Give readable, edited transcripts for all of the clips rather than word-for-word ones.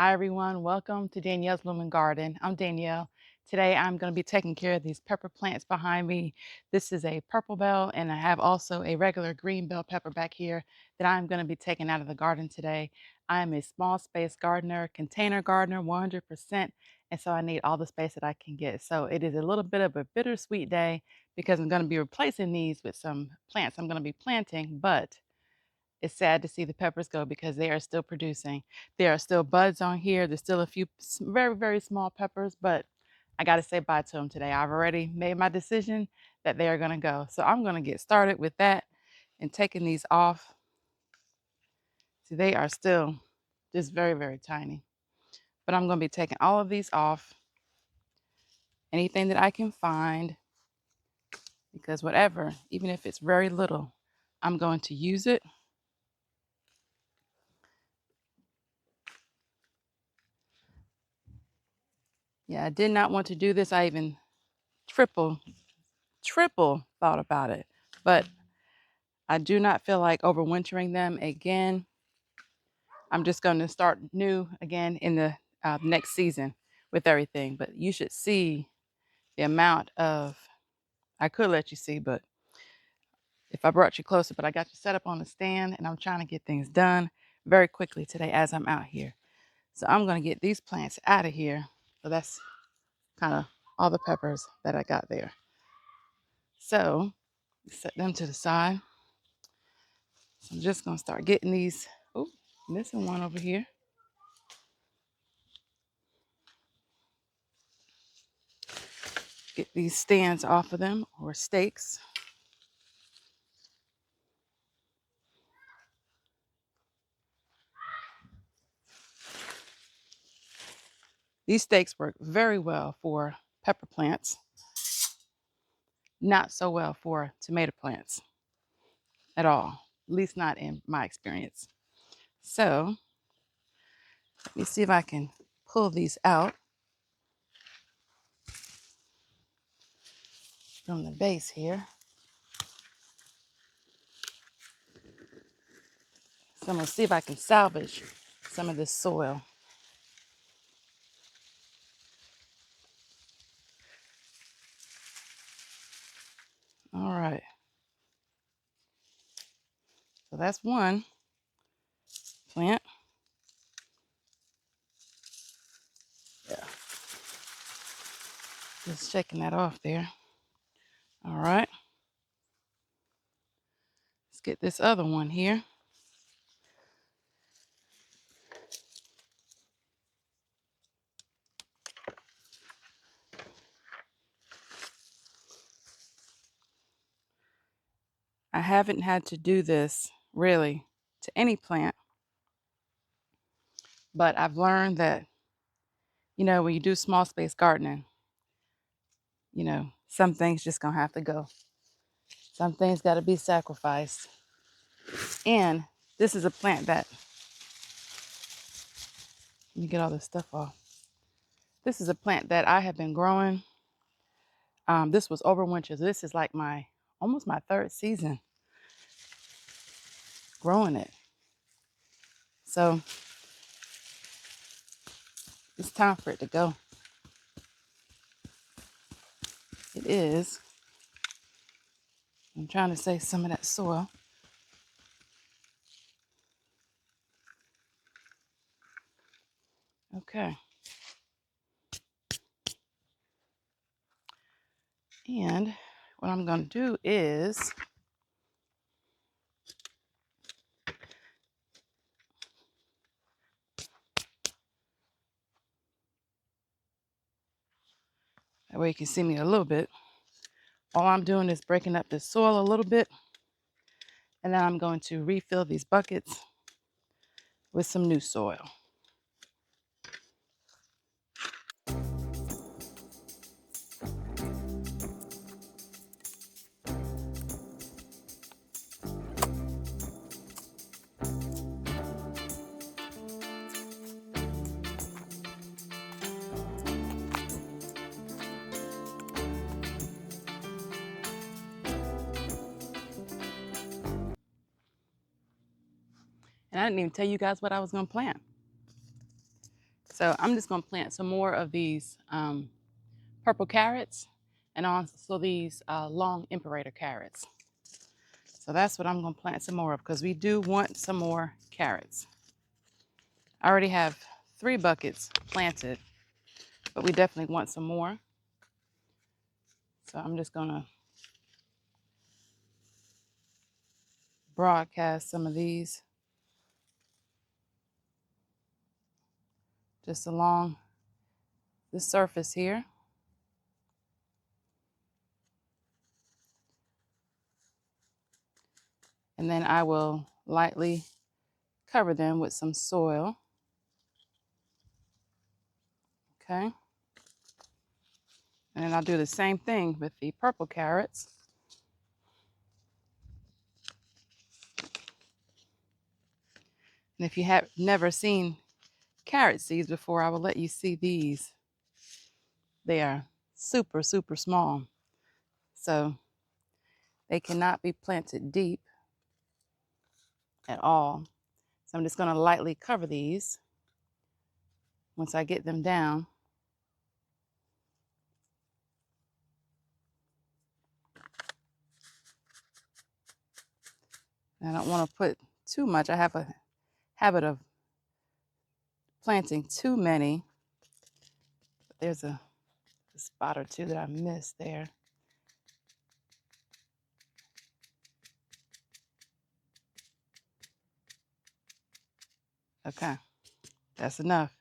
Hi everyone, welcome to Danielle's Blooming Garden. I'm Danielle. Today I'm going to be taking care of these pepper plants behind me. This is a purple bell and I have also a regular green bell pepper back here that I'm going to be taking out of the garden today. I am a small space gardener, container gardener 100%, and so I need all the space that I can get. So it is a little bit of a bittersweet day because I'm going to be replacing these with some plants I'm going to be planting, but it's sad to see the peppers go because they are still producing. There are still buds on here. There's still a few very, very small peppers, but I got to say bye to them today. I've already made my decision that they are going to go. So I'm going to get started with that and taking these off. See, they are still just very, very tiny. But I'm going to be taking all of these off, anything that I can find, because whatever, even if it's very little, I'm going to use it. Yeah, I did not want to do this. I even triple thought about it, but I do not feel like overwintering them again. I'm just going to start new again in the next season with everything. But you should see the amount of, I could let you see, but if I brought you closer, but I got you set up on the stand and I'm trying to get things done very quickly today as I'm out here. So I'm going to get these plants out of here. So that's kind of all the peppers that I got there. So set them to the side. So I'm just going to start getting these. Oh, missing one over here. Get these stands off of them, or stakes. These stakes work very well for pepper plants, not so well for tomato plants at all, at least not in my experience. So let me see if I can pull these out from the base here. So I'm going to see if I can salvage some of this soil. All right. So that's one plant. Yeah. Just shaking that off there. All right. Let's get this other one here. I haven't had to do this really to any plant, but I've learned that, when you do small space gardening, some things just gonna have to go. Some things got to be sacrificed. And this is a plant that, let me get all this stuff off. This is a plant that I have been growing. This was over winter. This is like almost my third season growing it. So it's time for it to go. It is. I'm trying to save some of that soil. Okay. And what I'm going to do is that way you can see me a little bit. All I'm doing is breaking up the soil a little bit. And then I'm going to refill these buckets with some new soil. And I didn't even tell you guys what I was going to plant. So I'm just going to plant some more of these purple carrots and also these long imperator carrots. So that's what I'm going to plant some more of because we do want some more carrots. I already have 3 buckets planted, but we definitely want some more. So I'm just going to broadcast some of these just along the surface here. And then I will lightly cover them with some soil. Okay. And then I'll do the same thing with the purple carrots. And if you have never seen carrot seeds before, I will let you see these. They are super, super small. So they cannot be planted deep at all. So I'm just going to lightly cover these once I get them down. I don't want to put too much. I have a habit of planting too many. There's a spot or two that I missed there. Okay, that's enough.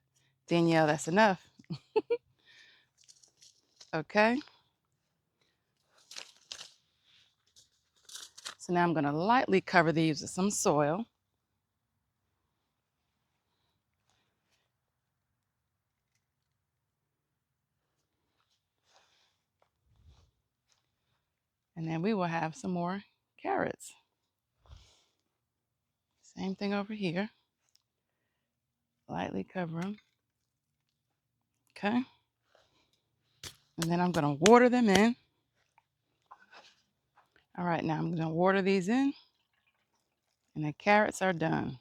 Danielle, that's enough. Okay. So now I'm going to lightly cover these with some soil. And then we will have some more carrots. Same thing over here. Lightly cover them. Okay. And then I'm going to water them in. All right, now I'm going to water these in. And the carrots are done.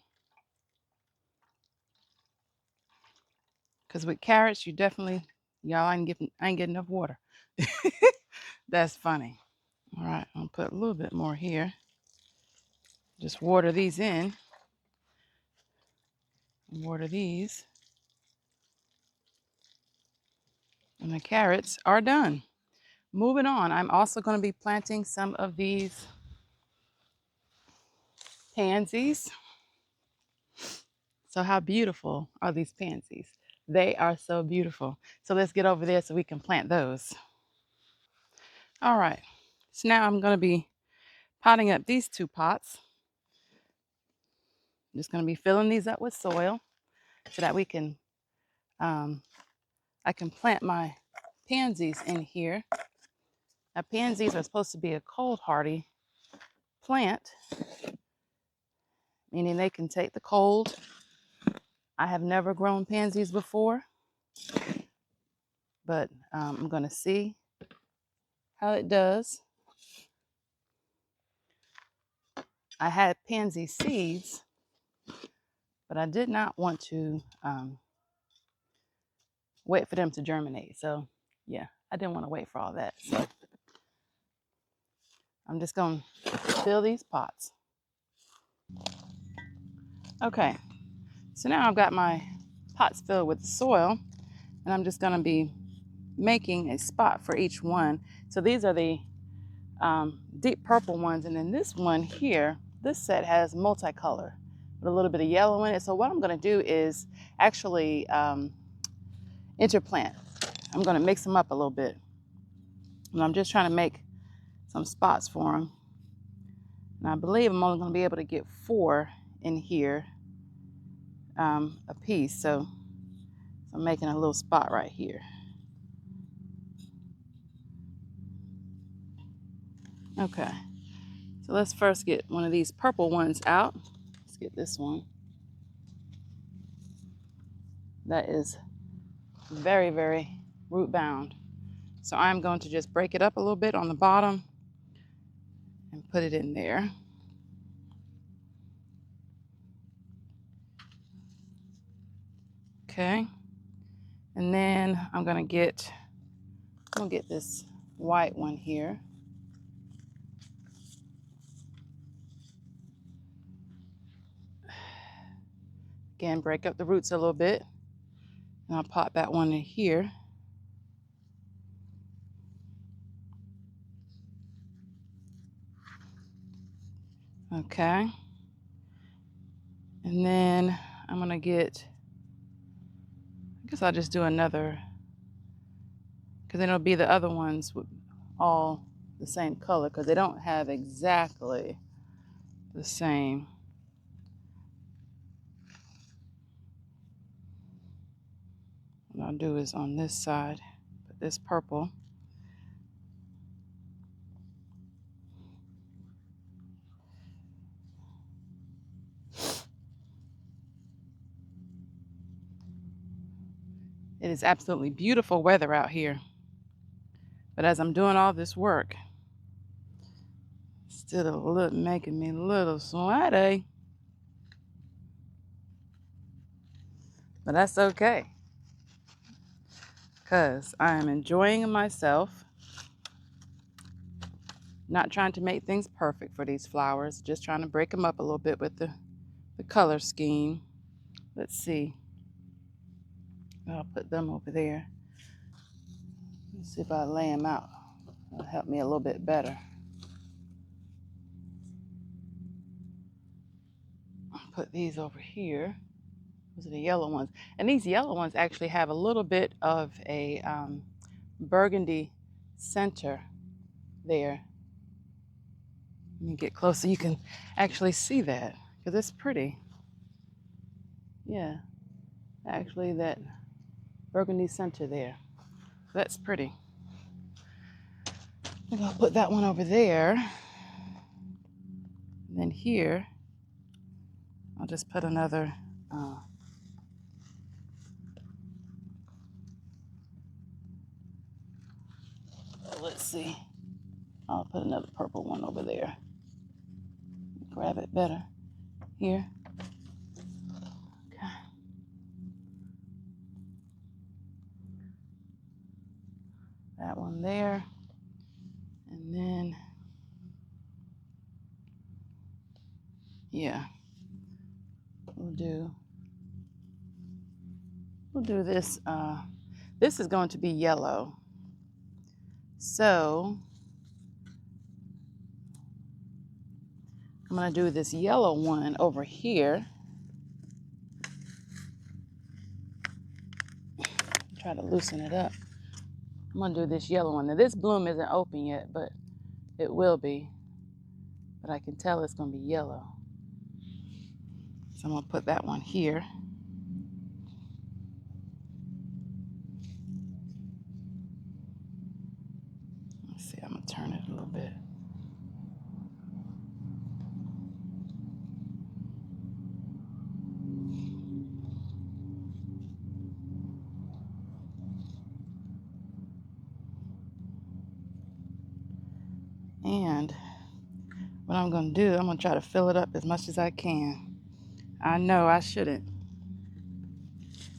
Because with carrots, you definitely, y'all ain't getting enough water. That's funny. All right, I'll put a little bit more here. Just water these in. Water these. And the carrots are done. Moving on, I'm also going to be planting some of these pansies. So how beautiful are these pansies? They are so beautiful. So let's get over there so we can plant those. All right, so now I'm going to be potting up these 2 pots. I'm just going to be filling these up with soil so that we can, I can plant my pansies in here. Now, pansies are supposed to be a cold hardy plant, meaning they can take the cold. I have never grown pansies before, but I'm going to see how it does. I had pansy seeds, but I did not want to wait for them to germinate. So yeah, I didn't want to wait for all that. So I'm just going to fill these pots. Okay, so now I've got my pots filled with the soil, and I'm just going to be making a spot for each one. So these are the deep purple ones, and then this one here, this set has multicolor with a little bit of yellow in it. So what I'm going to do is actually interplant. I'm going to mix them up a little bit, and I'm just trying to make some spots for them. And I believe I'm only going to be able to get 4 in here a piece. So I'm making a little spot right here. Okay, so let's first get one of these purple ones out. Let's get this one. That is very, very root bound. So I'm going to just break it up a little bit on the bottom and put it in there. Okay. And then I'm gonna get this white one here. Again, break up the roots a little bit. And I'll pop that one in here. Okay. And then I'm gonna get, I guess I'll just do another, because then it'll be the other ones with all the same color, because they don't have exactly the same. What I'll do is on this side, put this purple. It is absolutely beautiful weather out here. But as I'm doing all this work, it's still making me a little sweaty. But that's okay, because I am enjoying myself. Not trying to make things perfect for these flowers, just trying to break them up a little bit with the color scheme. Let's see. I'll put them over there. Let's see if I lay them out. That'll help me a little bit better. I'll put these over here. Those are the yellow ones. And these yellow ones actually have a little bit of a burgundy center there. Let me get close so you can actually see that, because it's pretty. Yeah, actually that burgundy center there. That's pretty. I think I'll put that one over there. And then here, I'll just put another let's see. I'll put another purple one over there. Grab it better. Here. Okay. That one there. And then, yeah, we'll do this. This is going to be yellow. So I'm going to do this yellow one over here. Try to loosen it up. I'm going to do this yellow one. Now this bloom isn't open yet, but it will be. But I can tell it's going to be yellow. So I'm going to put that one here. Let's see, I'm going to turn it a little bit. And what I'm going to do, I'm going to try to fill it up as much as I can. I know I shouldn't,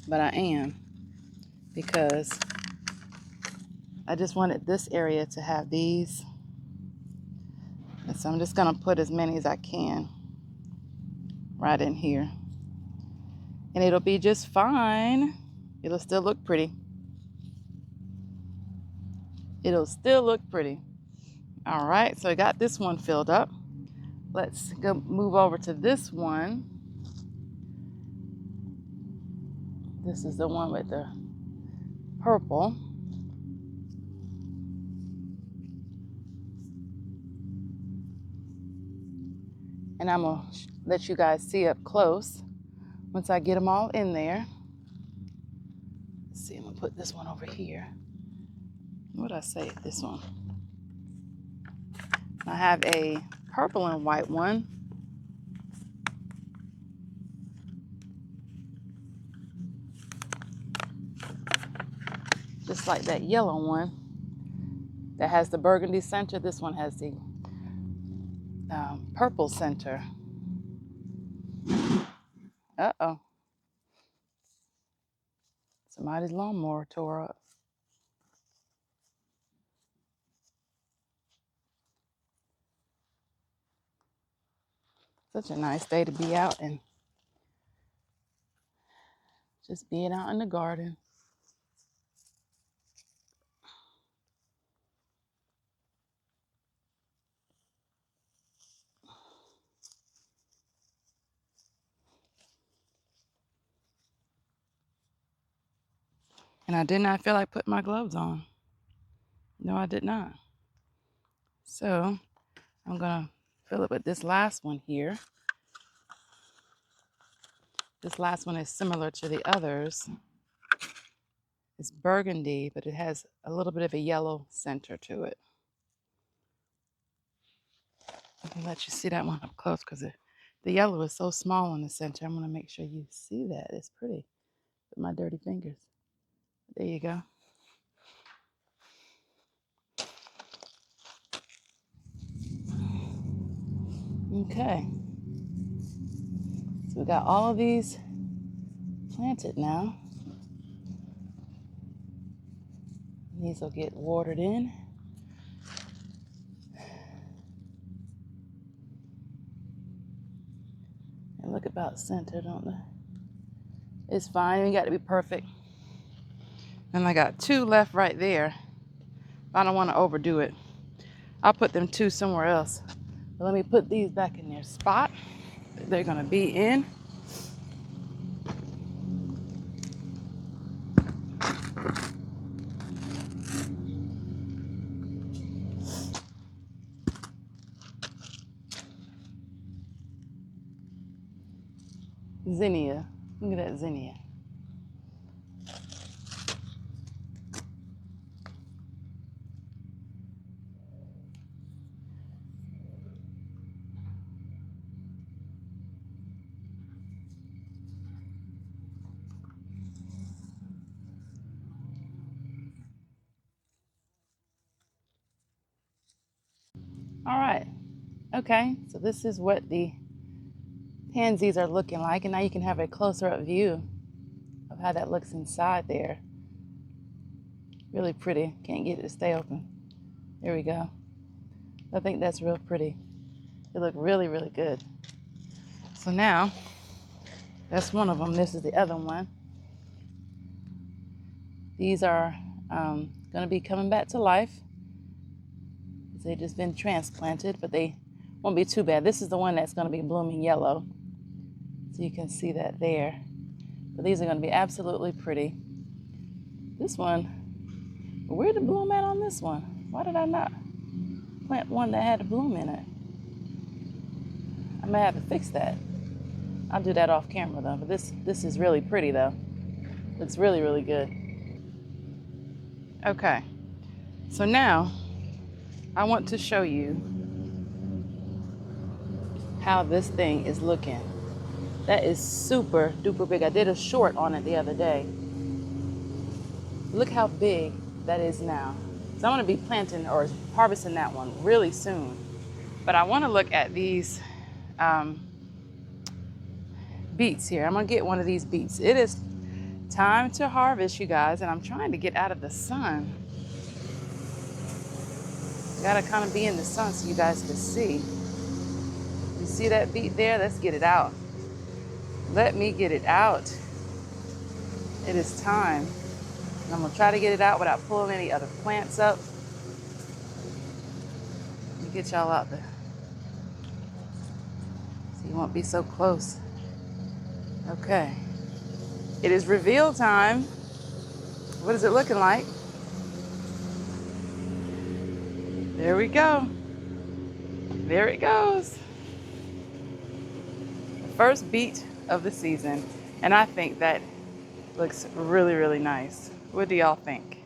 but I am, because I just wanted this area to have these. And so I'm just going to put as many as I can right in here. And it'll be just fine. It'll still look pretty. It'll still look pretty. All right, so I got this one filled up. Let's go move over to this one. This is the one with the purple. And I'm gonna let you guys see up close once I get them all in there. Let's see, I'm gonna put this one over here. What did I say? This one. I have a purple and white one. Just like that yellow one that has the burgundy center. This one has the purple center. Uh-oh. Somebody's lawnmower tore up. Such a nice day to be out and just being out in the garden. And I did not feel like putting my gloves on. No, I did not. So I'm gonna fill it with this last one here. This last one is similar to the others. It's burgundy, but it has a little bit of a yellow center to it. I can let you see that one up close because the yellow is so small in the center. I'm gonna make sure you see that. It's pretty with my dirty fingers. There you go. Okay. So we got all of these planted now. These will get watered in. They look about centered, don't they? It's fine. You got to be perfect. And I got 2 left right there. I don't want to overdo it. I'll put them 2 somewhere else. But let me put these back in their spot that they're going to be in. Zinnia. Look at that zinnia. All right. Okay. So this is what the pansies are looking like. And now you can have a closer up view of how that looks inside there. Really pretty. Can't get it to stay open. There we go. I think that's real pretty. They look really, really good. So now, that's one of them. This is the other one. These are going to be coming back to life. They've just been transplanted, but they won't be too bad. This is the one that's going to be blooming yellow. So you can see that there. But these are going to be absolutely pretty. This one, where did the bloom at on this one? Why did I not plant one that had a bloom in it? I may have to fix that. I'll do that off camera though. But this is really pretty though. Looks really, really good. Okay, so now I want to show you how this thing is looking. That is super duper big. I did a short on it the other day. Look how big that is now. So I'm gonna be planting or harvesting that one really soon. But I wanna look at these beets here. I'm gonna get one of these beets. It is time to harvest, you guys, and I'm trying to get out of the sun. Gotta kind of be in the sun so you guys can see. You see that beet there? Let's get it out. Let me get it out. It is time. And I'm gonna try to get it out without pulling any other plants up. Let me get y'all out there so you won't be so close. Okay. It is reveal time. What is it looking like? There we go. There it goes. The first beet of the season. And I think that looks really, really nice. What do y'all think?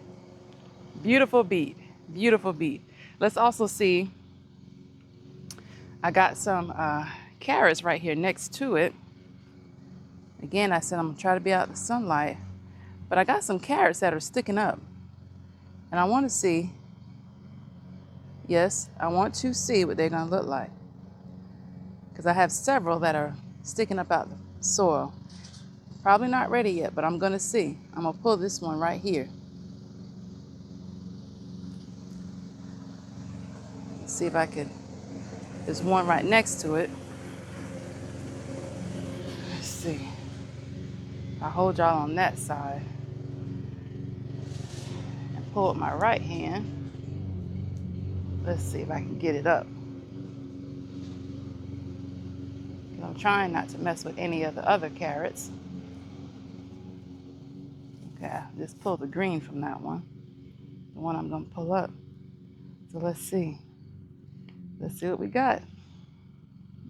Beautiful beet. Beautiful beet. Let's also see, I got some carrots right here next to it. Again, I said I'm gonna try to be out in the sunlight, but I got some carrots that are sticking up. And I want to see, yes, I want to see what they're gonna look like. Because I have several that are sticking up out the soil. Probably not ready yet, but I'm gonna see. I'm gonna pull this one right here. Let's see if I can, there's one right next to it. Let's see. I'll hold y'all on that side and pull with my right hand. Let's see if I can get it up. I'm trying not to mess with any of the other carrots. Okay, just pull the green from that one. The one I'm gonna pull up. So let's see. Let's see what we got.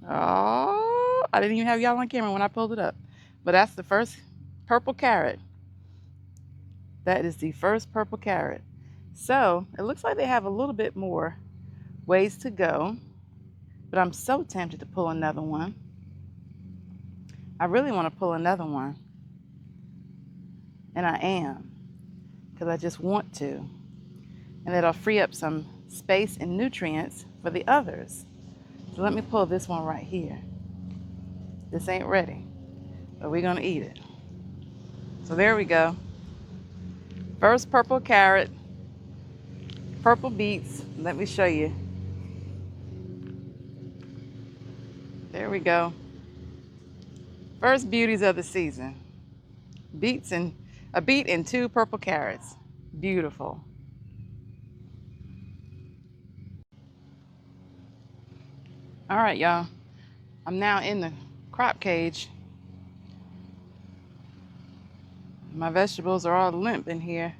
Oh, I didn't even have y'all on camera when I pulled it up. But that's the first purple carrot. That is the first purple carrot. So it looks like they have a little bit more ways to go, but I'm so tempted to pull another one. I really want to pull another one, and I am, because I just want to. And it'll free up some space and nutrients for the others. So let me pull this one right here. This ain't ready, but we're gonna eat it. So there we go. First purple carrot, purple beets. Let me show you. There we go. First beauties of the season. A beet and 2 purple carrots. Beautiful. All right, y'all. I'm now in the crop cage. My vegetables are all limp in here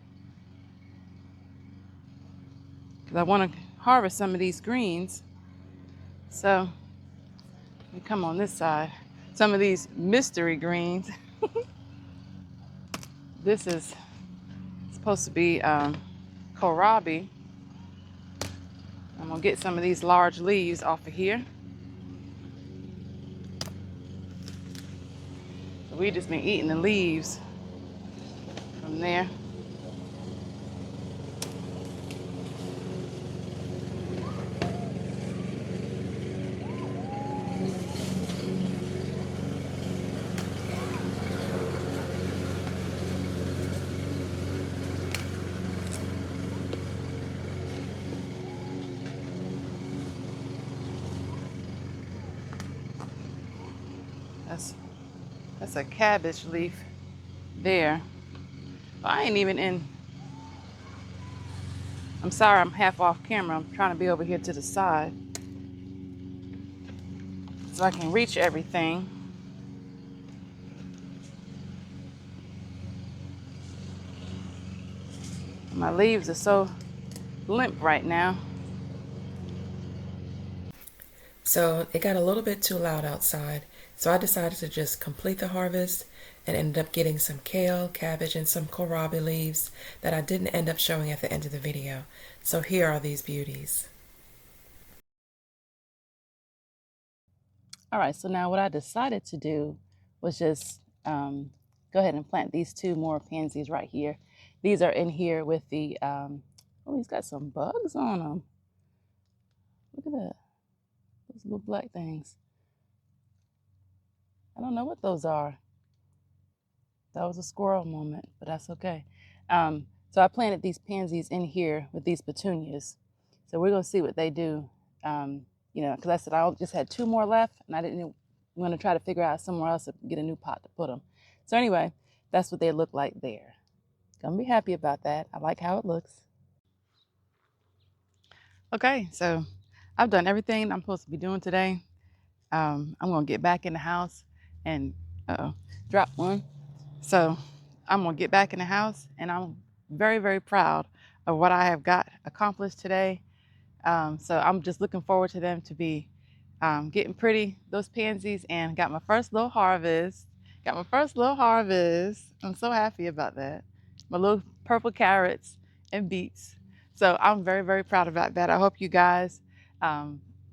because I want to harvest some of these greens. So let me come on this side. Some of these mystery greens. This is supposed to be kohlrabi. I'm gonna get some of these large leaves off of here. So we just been eating the leaves from there. That's a cabbage leaf there. I ain't even in. I'm sorry, I'm half off camera. I'm trying to be over here to the side so I can reach everything. My leaves are so limp right now. So it got a little bit too loud outside, so I decided to just complete the harvest and ended up getting some kale, cabbage, and some kohlrabi leaves that I didn't end up showing at the end of the video. So here are these beauties. All right, so now what I decided to do was just go ahead and plant these 2 more pansies right here. These are in here with the, oh, he's got some bugs on them. Look at that, those little black things. I don't know what those are. That was a squirrel moment, but that's okay. So I planted these pansies in here with these petunias. So we're gonna see what they do. Because I said I just had 2 more left, and I didn't want to try to figure out somewhere else to get a new pot to put them. So anyway, that's what they look like there. Gonna be happy about that. I like how it looks. Okay, so I've done everything I'm supposed to be doing today. I'm gonna get back in the house and drop one. So I'm gonna get back in the house, and I'm very, very proud of what I have got accomplished today. So I'm just looking forward to them to be getting pretty, those pansies, and got my first little harvest. Got my first little harvest. I'm so happy about that. My little purple carrots and beets. So I'm very, very proud about that. I hope you guys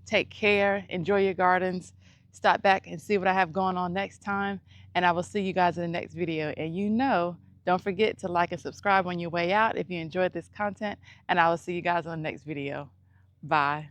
take care, enjoy your gardens, stop back and see what I have going on next time. And I will see you guys in the next video. And don't forget to like and subscribe on your way out if you enjoyed this content. And I will see you guys on the next video. Bye.